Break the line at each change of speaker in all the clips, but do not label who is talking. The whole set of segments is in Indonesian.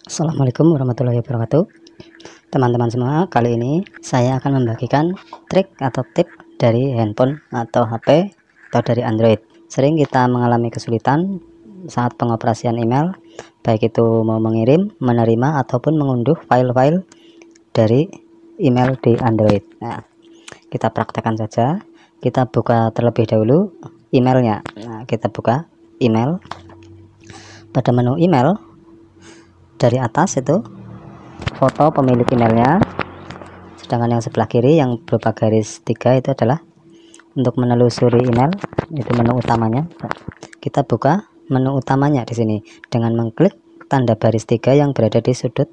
Assalamualaikum warahmatullahi wabarakatuh. Teman-teman semua, kali ini saya akan membagikan trik atau tip dari handphone atau HP atau dari Android. Sering kita mengalami kesulitan saat pengoperasian email, baik itu mau mengirim, menerima, ataupun mengunduh file-file dari email di Android. Nah, kita praktekkan saja. Kita buka terlebih dahulu emailnya. Nah, kita buka email. Pada menu email, dari atas itu foto pemilik emailnya, sedangkan yang sebelah kiri yang berupa garis 3 itu adalah untuk menelusuri email, itu menu utamanya. Kita buka menu utamanya di sini dengan mengklik tanda baris 3 yang berada di sudut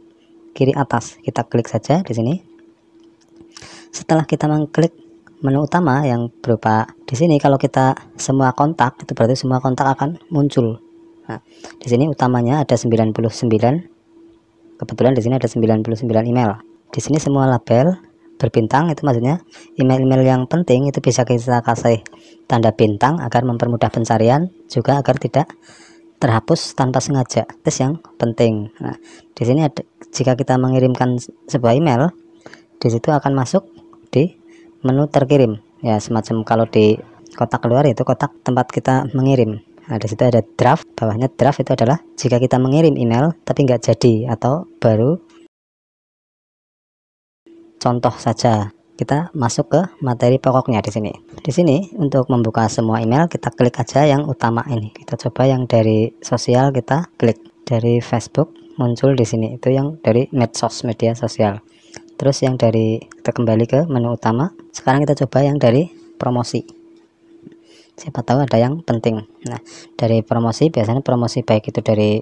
kiri atas. Kita klik saja di sini. Setelah kita mengklik menu utama yang berupa di sini, kalau kita semua kontak, itu berarti semua kontak akan muncul. Nah, di sini utamanya ada 99. Kebetulan di sini ada 99 email. Di sini semua label berbintang, itu maksudnya email-email yang penting itu bisa kita kasih tanda bintang agar mempermudah pencarian, juga agar tidak terhapus tanpa sengaja. Terus yang penting. Nah, di sini ada, jika kita mengirimkan sebuah email, di situ akan masuk di menu terkirim. Ya, semacam kalau di kotak keluar itu kotak tempat kita mengirim. Nah, di situ ada draft, bawahnya draft itu adalah jika kita mengirim email tapi nggak jadi atau baru contoh saja. Kita masuk ke materi pokoknya di sini. Di sini untuk membuka semua email kita klik aja yang utama ini. Kita coba yang dari sosial, kita klik dari Facebook muncul di sini. Itu yang dari medsos, media sosial. Terus yang dari, kita kembali ke menu utama. Sekarang kita coba yang dari promosi. Siapa tahu ada yang penting. Nah, dari promosi biasanya promosi baik itu dari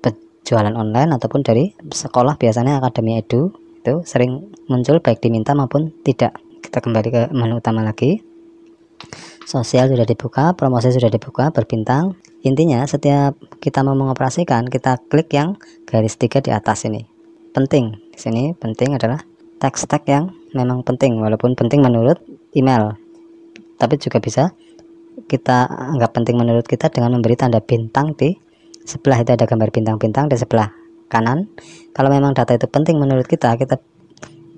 penjualan online ataupun dari sekolah, biasanya Akademi Edu itu sering muncul baik diminta maupun tidak. Kita kembali ke menu utama lagi. Sosial sudah dibuka, promosi sudah dibuka, berbintang. Intinya setiap kita mau mengoperasikan, kita klik yang garis 3 di atas ini. Penting. Di sini penting adalah teks-teks yang memang penting, walaupun penting menurut email. Tapi juga bisa kita anggap penting menurut kita dengan memberi tanda bintang di sebelah. Itu ada gambar bintang-bintang di sebelah kanan. Kalau memang data itu penting menurut kita,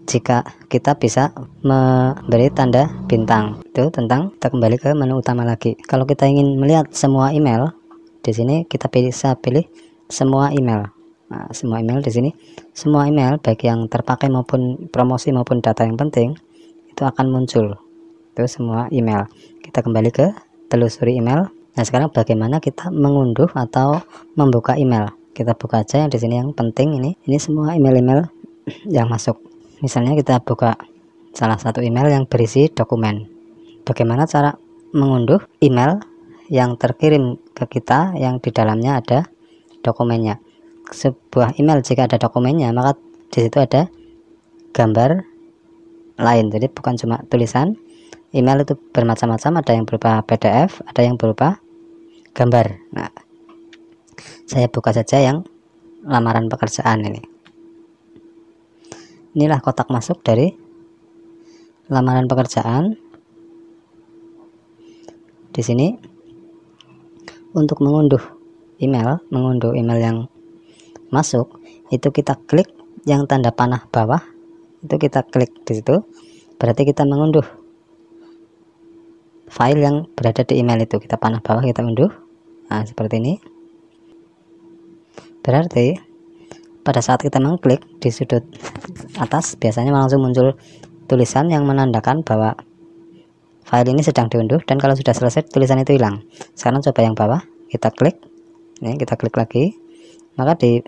jika kita bisa memberi tanda bintang itu tentang. Kita kembali ke menu utama lagi. Kalau kita ingin melihat semua email, di sini kita bisa pilih semua email. Nah, semua email di sini, semua email baik yang terpakai maupun promosi maupun data yang penting itu akan muncul. Itu semua email. Kita kembali ke telusuri email. Nah, sekarang bagaimana kita mengunduh atau membuka email? Kita buka aja yang di sini yang penting ini. Ini semua email-email yang masuk. Misalnya kita buka salah satu email yang berisi dokumen. Bagaimana cara mengunduh email yang terkirim ke kita yang di dalamnya ada dokumennya? Sebuah email jika ada dokumennya, maka di situ ada gambar lain. Jadi bukan cuma tulisan. Email itu bermacam-macam, ada yang berupa PDF, ada yang berupa gambar. Nah, saya buka saja yang lamaran pekerjaan ini. Inilah kotak masuk dari lamaran pekerjaan. Di sini untuk mengunduh email yang masuk, itu kita klik yang tanda panah bawah, itu kita klik di situ. Berarti kita mengunduh file yang berada di email itu. Kita panah bawah, kita unduh. Nah, seperti ini. Berarti pada saat kita mengklik di sudut atas, biasanya langsung muncul tulisan yang menandakan bahwa file ini sedang diunduh, dan kalau sudah selesai tulisan itu hilang. Sekarang coba yang bawah, kita klik. Ini kita klik lagi. Maka di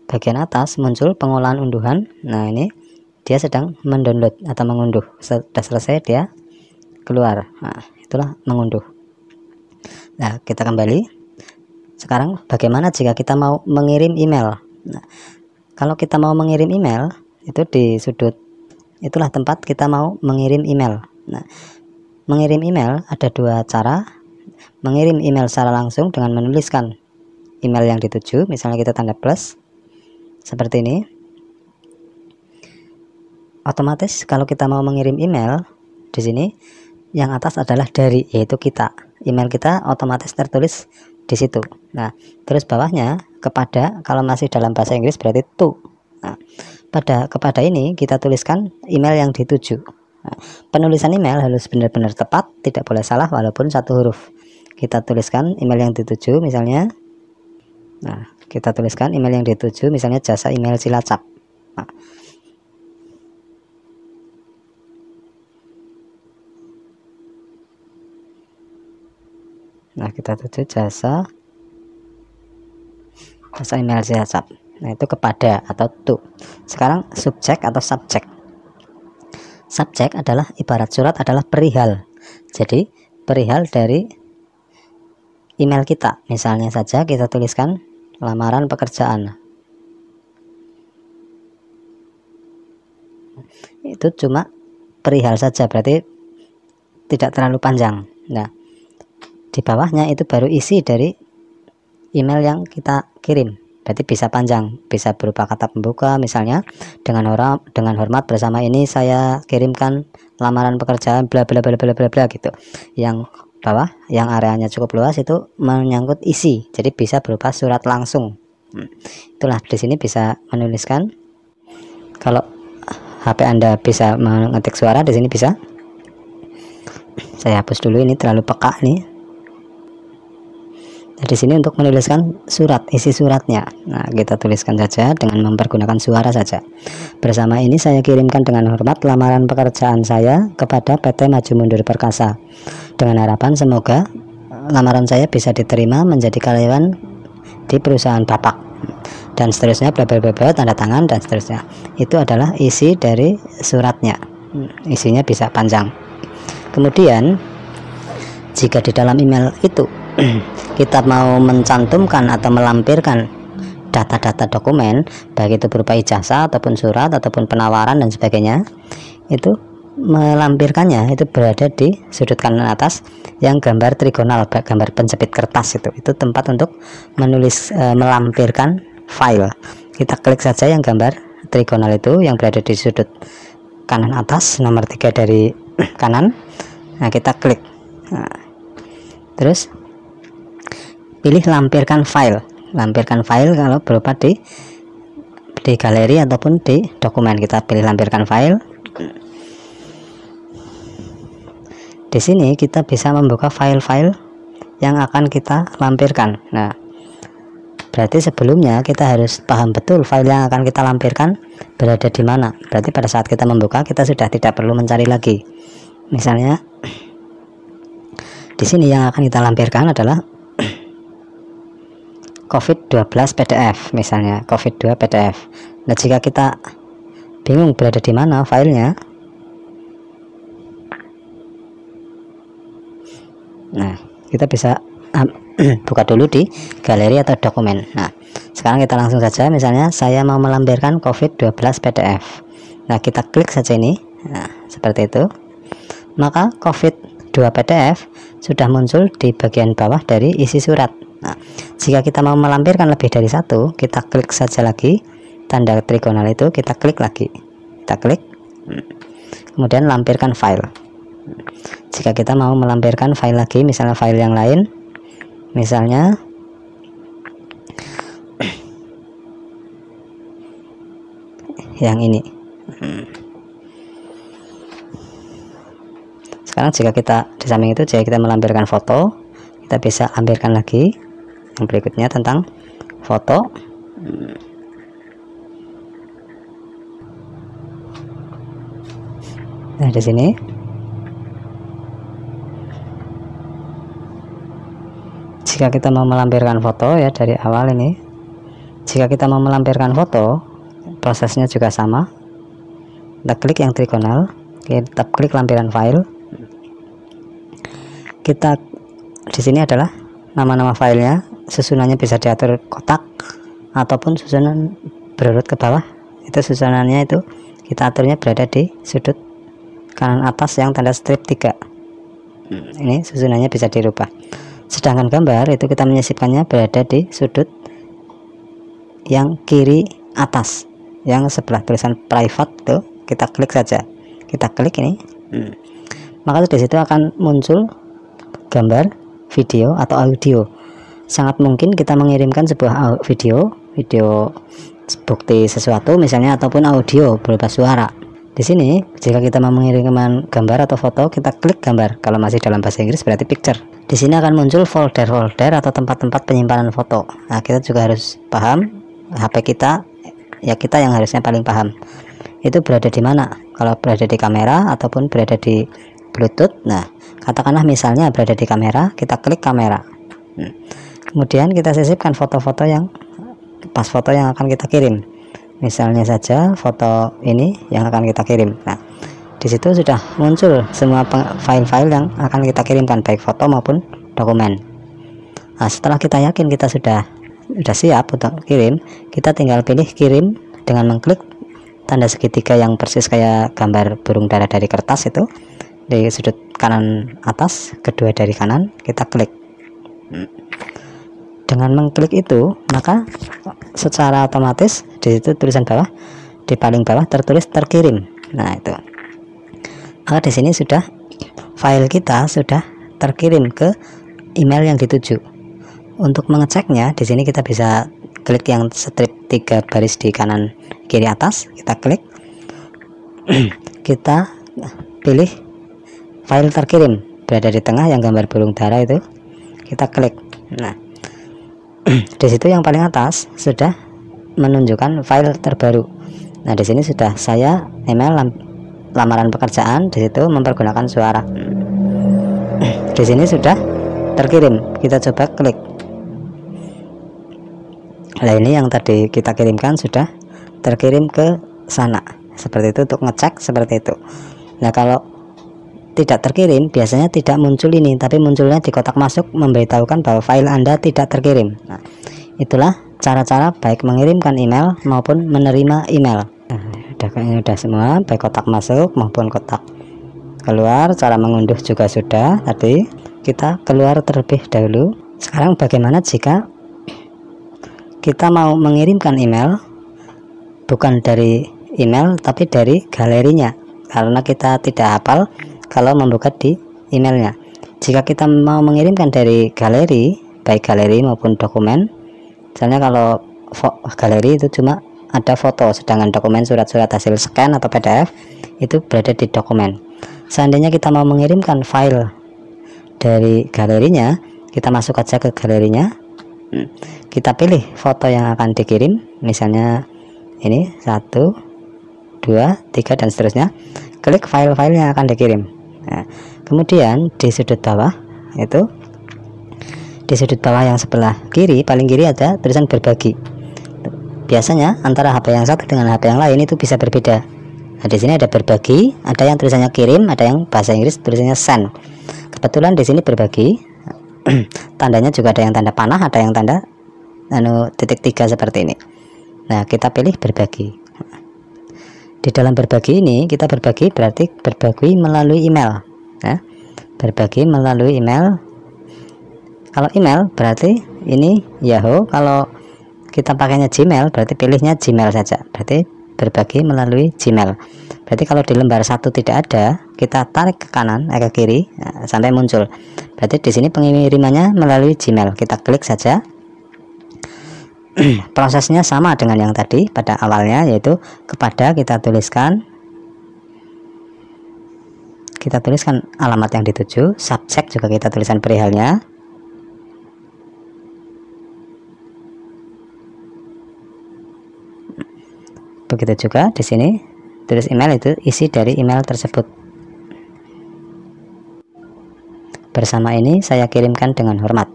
bagian atas muncul pengolahan unduhan. Nah, ini dia sedang mendownload atau mengunduh. Sudah selesai dia keluar. Nah, itulah mengunduh. Nah, kita kembali. Sekarang bagaimana jika kita mau mengirim email? Nah, kalau kita mau mengirim email, itu di sudut itulah tempat kita mau mengirim email. Nah, mengirim email ada dua cara. Mengirim email secara langsung dengan menuliskan email yang dituju, misalnya kita tanda plus seperti ini. Otomatis kalau kita mau mengirim email, di sini yang atas adalah dari, yaitu kita. Email kita otomatis tertulis di situ. Nah, terus bawahnya kepada, kalau masih dalam bahasa Inggris berarti to. Nah, kepada ini kita tuliskan email yang dituju. Nah, penulisan email harus benar-benar tepat, tidak boleh salah walaupun satu huruf. Kita tuliskan email yang dituju misalnya. Nah, kita tuliskan email yang dituju misalnya jasa email Cilacap. Nah, kita tuju jasa email Cilacap. Nah, itu kepada atau to. Sekarang subjek atau subjek. Subjek adalah ibarat surat adalah perihal. Jadi perihal dari email kita. Misalnya saja kita tuliskan lamaran pekerjaan. Itu cuma perihal saja, berarti tidak terlalu panjang. Nah, di bawahnya itu baru isi dari email yang kita kirim. Berarti bisa panjang, bisa berupa kata pembuka misalnya, dengan hormat bersama ini saya kirimkan lamaran pekerjaan bla bla bla bla bla bla gitu. Yang bawah yang areanya cukup luas itu menyangkut isi, jadi bisa berupa surat langsung. Itulah di sini bisa menuliskan. Kalau HP Anda bisa mengetik suara, di sini bisa. Saya hapus dulu, ini terlalu peka nih. Nah, di sini untuk menuliskan surat, isi suratnya. Nah, kita tuliskan saja dengan mempergunakan suara saja. Bersama ini saya kirimkan dengan hormat lamaran pekerjaan saya kepada PT Maju Mundur Perkasa. Dengan harapan semoga lamaran saya bisa diterima menjadi karyawan di perusahaan Bapak. Dan seterusnya bla bla bla bla, tanda tangan dan seterusnya. Itu adalah isi dari suratnya. Isinya bisa panjang. Kemudian jika di dalam email itu kita mau mencantumkan atau melampirkan data-data dokumen, baik itu berupa ijazah ataupun surat ataupun penawaran dan sebagainya, itu melampirkannya itu berada di sudut kanan atas yang gambar trigonal, gambar penjepit kertas. Itu tempat untuk melampirkan file. Kita klik saja yang gambar trigonal itu yang berada di sudut kanan atas, nomor 3 dari kanan. Nah, kita klik. Nah, terus pilih lampirkan file. Lampirkan file kalau berupa di galeri ataupun di dokumen. Kita pilih lampirkan file. Di sini kita bisa membuka file-file yang akan kita lampirkan. Nah, berarti sebelumnya kita harus paham betul file yang akan kita lampirkan berada di mana. Berarti pada saat kita membuka, kita sudah tidak perlu mencari lagi. Misalnya di sini yang akan kita lampirkan adalah COVID-12 PDF, misalnya COVID-2 PDF. Nah, jika kita bingung berada di mana filenya, nah, kita bisa buka dulu di galeri atau dokumen. Nah, sekarang kita langsung saja, misalnya saya mau melampirkan COVID-12 PDF. Nah, kita klik saja ini. Nah, seperti itu. Maka COVID-2 PDF sudah muncul di bagian bawah dari isi surat. Nah, jika kita mau melampirkan lebih dari satu, kita klik saja lagi tanda trigonal itu, kita klik lagi, kita klik, kemudian lampirkan file. Jika kita mau melampirkan file lagi, misalnya file yang lain, misalnya yang ini. Sekarang jika kita di samping itu, jika kita melampirkan foto, kita bisa lampirkan lagi yang berikutnya tentang foto. Nah, di sini jika kita mau melampirkan foto, ya dari awal ini, jika kita mau melampirkan foto, prosesnya juga sama. Kita klik yang trigonal, kita klik lampiran file. Kita di sini adalah nama-nama filenya, susunannya bisa diatur kotak ataupun susunan berurut ke bawah. Itu susunannya itu kita aturnya berada di sudut kanan atas yang tanda strip 3. Ini susunannya bisa dirubah. Sedangkan gambar itu kita menyisipkannya berada di sudut yang kiri atas, yang sebelah tulisan private tuh, kita klik saja. Kita klik ini, maka di situ akan muncul gambar, video atau audio. sangat mungkin kita mengirimkan sebuah video bukti sesuatu misalnya, ataupun audio berupa suara. Di sini jika kita mau mengirimkan gambar atau foto, kita klik gambar. Kalau masih dalam bahasa Inggris berarti picture. Di sini akan muncul folder-folder atau tempat-tempat penyimpanan foto. Nah, kita juga harus paham HP kita, ya kita yang harusnya paling paham itu berada di mana. Kalau berada di kamera ataupun berada di Bluetooth. Nah, katakanlah misalnya berada di kamera, kita klik kamera. Kemudian kita sisipkan foto-foto yang pas, foto yang akan kita kirim. Misalnya saja foto ini yang akan kita kirim. Nah, di situ sudah muncul semua file-file yang akan kita kirimkan, baik foto maupun dokumen. Nah, setelah kita yakin kita sudah siap untuk kirim, kita tinggal pilih kirim dengan mengklik tanda segitiga yang persis kayak gambar burung dara dari kertas itu di sudut kanan atas, kedua dari kanan, kita klik. Dengan mengklik itu, maka secara otomatis di situ tulisan bawah, di paling bawah tertulis terkirim. Nah, itu. Maka di sini sudah file kita sudah terkirim ke email yang dituju. Untuk mengeceknya, di sini kita bisa klik yang strip 3 baris di kanan kiri atas, kita klik. Kita pilih file terkirim, berada di tengah yang gambar burung dara itu, kita klik. Nah, di situ yang paling atas sudah menunjukkan file terbaru. Nah, di sini sudah saya email lamaran pekerjaan, di situ mempergunakan suara. Di sini sudah terkirim, kita coba klik. Nah, ini yang tadi kita kirimkan sudah terkirim ke sana. Seperti itu untuk ngecek seperti itu. Nah, kalau tidak terkirim biasanya tidak muncul ini, tapi munculnya di kotak masuk memberitahukan bahwa file Anda tidak terkirim. Nah, itulah cara-cara baik mengirimkan email maupun menerima email. Nah, udah semua, baik kotak masuk maupun kotak keluar. Cara mengunduh juga sudah, tadi kita keluar terlebih dahulu. Sekarang bagaimana jika kita mau mengirimkan email bukan dari email tapi dari galerinya, karena kita tidak hafal kalau membuka di emailnya. Jika kita mau mengirimkan dari galeri, baik galeri maupun dokumen, misalnya kalau galeri itu cuma ada foto, sedangkan dokumen surat-surat hasil scan atau PDF itu berada di dokumen. Seandainya kita mau mengirimkan file dari galerinya, kita masuk aja ke galerinya, kita pilih foto yang akan dikirim, misalnya ini 1, 2, 3 dan seterusnya, klik file-file yang akan dikirim. Nah, kemudian di sudut bawah itu, di sudut bawah yang sebelah kiri, paling kiri ada tulisan berbagi. Biasanya antara HP yang satu dengan HP yang lain itu bisa berbeda. Nah, di sini ada berbagi, ada yang tulisannya kirim, ada yang bahasa Inggris tulisannya send. Kebetulan di sini berbagi, tandanya juga ada yang tanda panah, ada yang tanda titik 3 seperti ini. Nah, kita pilih berbagi. Di dalam berbagi ini kita berbagi berarti berbagi melalui email. Nah, berbagi melalui email. Kalau email berarti ini Yahoo, kalau kita pakainya Gmail berarti pilihnya Gmail saja, berarti berbagi melalui Gmail. Berarti kalau di lembar 1 tidak ada, kita tarik ke kanan, ke kiri, sampai muncul. Berarti di sini pengirimannya melalui Gmail. Kita klik saja. Prosesnya sama dengan yang tadi pada awalnya, yaitu kepada kita tuliskan alamat yang dituju, subjek juga kita tuliskan perihalnya. Begitu juga di sini tulis email, itu isi dari email tersebut. Bersama ini saya kirimkan dengan hormat.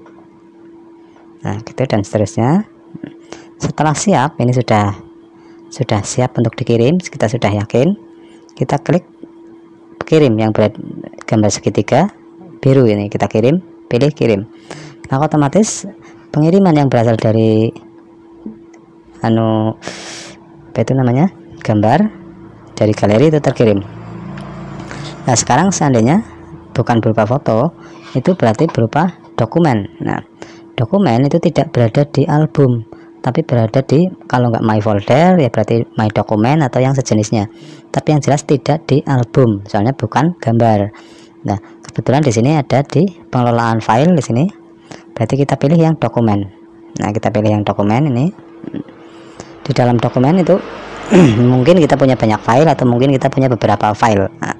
Nah, gitu dan seterusnya. Setelah siap, ini sudah siap untuk dikirim, kita sudah yakin, kita klik kirim yang gambar segitiga biru ini, kita kirim, pilih kirim. Maka otomatis pengiriman yang berasal dari gambar dari galeri itu terkirim. Nah, sekarang seandainya bukan berupa foto, itu berarti berupa dokumen. Nah, dokumen itu tidak berada di album, tapi berada di, kalau nggak my folder ya berarti my dokumen atau yang sejenisnya, tapi yang jelas tidak di album, soalnya bukan gambar. Nah, kebetulan di sini ada di pengelolaan file, di sini berarti kita pilih yang dokumen. Nah, kita pilih yang dokumen ini. Di dalam dokumen itu mungkin kita punya banyak file atau mungkin kita punya beberapa file. Nah,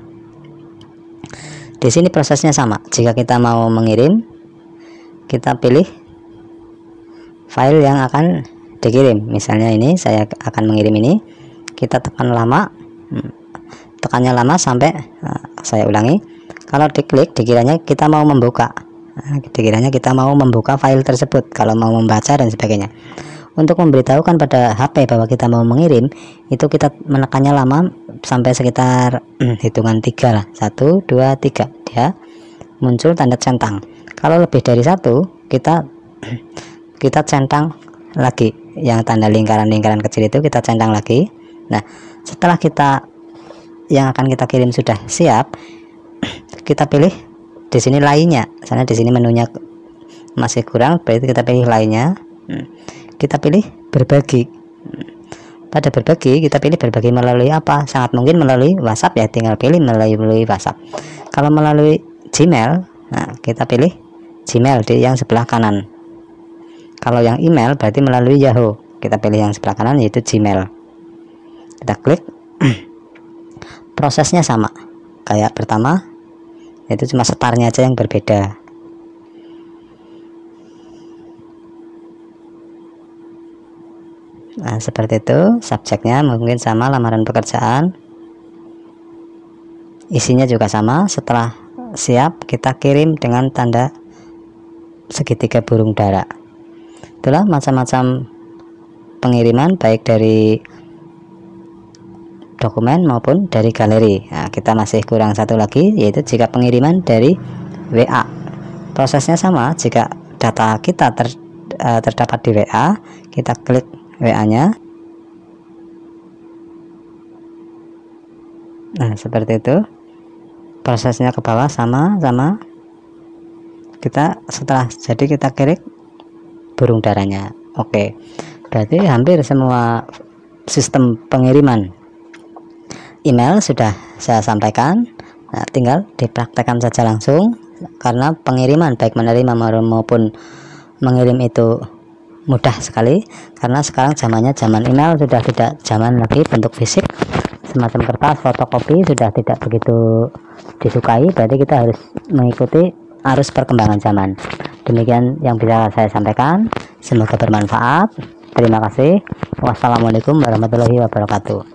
di sini prosesnya sama. Jika kita mau mengirim, kita pilih file yang akan dikirim. Misalnya ini saya akan mengirim ini, kita tekan lama, tekannya lama sampai saya ulangi. Kalau diklik, dikiranya kita mau membuka. Dikiranya kita mau membuka file tersebut, kalau mau membaca dan sebagainya. Untuk memberitahukan pada HP bahwa kita mau mengirim, itu kita menekannya lama sampai sekitar hitungan 3 lah, 1, 2, 3, dia muncul tanda centang. Kalau lebih dari 1, kita centang lagi, yang tanda lingkaran-lingkaran kecil itu kita centang lagi. Nah, setelah yang akan kita kirim sudah siap, kita pilih di sini lainnya. Misalnya di sini menunya masih kurang, berarti kita pilih lainnya. Kita pilih berbagi. Pada berbagi, kita pilih berbagi melalui apa? Sangat mungkin melalui WhatsApp ya, tinggal pilih melalui WhatsApp. Kalau melalui Gmail, nah kita pilih Gmail di yang sebelah kanan. Kalau yang email berarti melalui Yahoo, kita pilih yang sebelah kanan yaitu Gmail. Kita klik. Prosesnya sama kayak pertama, itu cuma setarnya aja yang berbeda. Nah, seperti itu. Subjeknya mungkin sama, lamaran pekerjaan. Isinya juga sama. Setelah siap, kita kirim dengan tanda segitiga burung dara. Itulah macam-macam pengiriman, baik dari dokumen maupun dari galeri. Nah, kita masih kurang satu lagi, yaitu jika pengiriman dari WA. Prosesnya sama. Jika data kita terdapat di WA, kita klik WA-nya. Nah, seperti itu. Prosesnya ke bawah sama. Setelah jadi kita klik burung darahnya. Oke. Berarti hampir semua sistem pengiriman email sudah saya sampaikan. Nah, tinggal dipraktekkan saja langsung, karena pengiriman baik menerima maupun mengirim itu mudah sekali, karena sekarang zamannya zaman email, sudah tidak zaman lagi bentuk fisik semacam kertas fotokopi, sudah tidak begitu disukai. Berarti kita harus mengikuti arus perkembangan zaman. Demikian yang bisa saya sampaikan, semoga bermanfaat. Terima kasih. Wassalamualaikum warahmatullahi wabarakatuh.